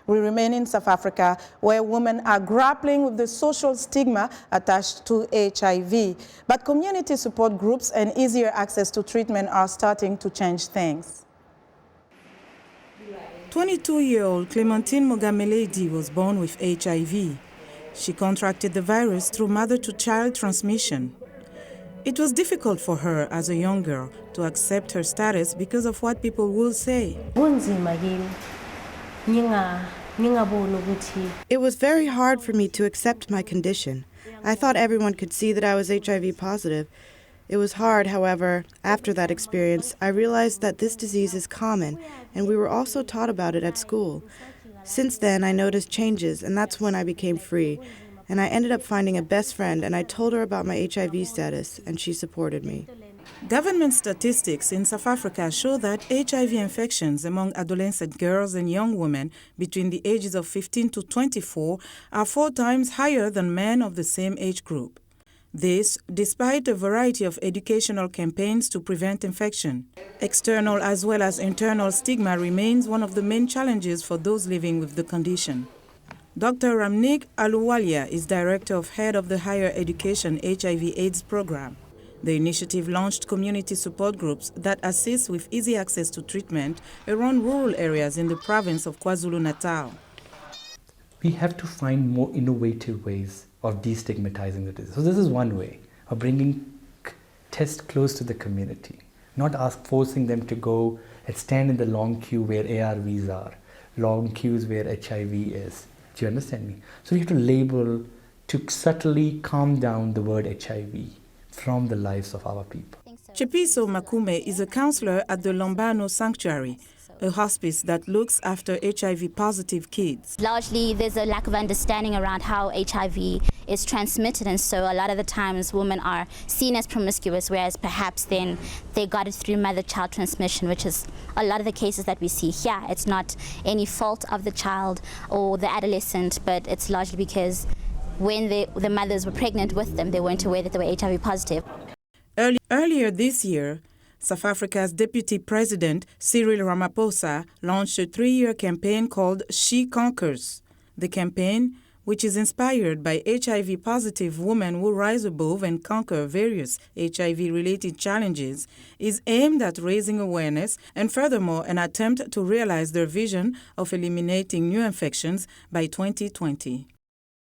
We remain in South Africa, where women are grappling with the social stigma attached to HIV. But community support groups and easier access to treatment are starting to change things. 22-year-old Clementine Mogameledi was born with HIV. She contracted the virus through mother-to-child transmission. It was difficult for her as a young girl to accept her status because of what people will say. It was very hard for me to accept my condition. I thought everyone could see that I was HIV positive. It was hard, however, after that experience, I realized that this disease is common, and we were also taught about it at school. Since then, I noticed changes, and that's when I became free. And I ended up finding a best friend, and I told her about my HIV status, and she supported me. Government statistics in South Africa show that HIV infections among adolescent girls and young women between the ages of 15 to 24 are 4 times higher than men of the same age group. This, despite a variety of educational campaigns to prevent infection. External as well as internal stigma remains one of the main challenges for those living with the condition. Dr. Ramnik Aluwalia is director head of the Higher Education HIV/AIDS program. The initiative launched community support groups that assist with easy access to treatment around rural areas in the province of KwaZulu-Natal. We have to find more innovative ways of destigmatizing the disease. So this is one way of bringing tests close to the community, not forcing them to go and stand in the long queue where ARVs are, long queues where HIV is. Do you understand me? So we have to label to subtly calm down the word HIV from the lives of our people. Chepiso Makume is a counselor at the Lombano Sanctuary, a hospice that looks after HIV-positive kids. Largely, there's a lack of understanding around how HIV is transmitted, and so a lot of the times women are seen as promiscuous, whereas perhaps then they got it through mother-child transmission, which is a lot of the cases that we see here. It's not any fault of the child or the adolescent, but it's largely because when the mothers were pregnant with them, they weren't aware that they were HIV positive. Earlier this year, South Africa's Deputy President Cyril Ramaphosa launched a 3-year campaign called She Conquers. The campaign, which is inspired by HIV-positive women who rise above and conquer various HIV-related challenges, is aimed at raising awareness and furthermore an attempt to realize their vision of eliminating new infections by 2020.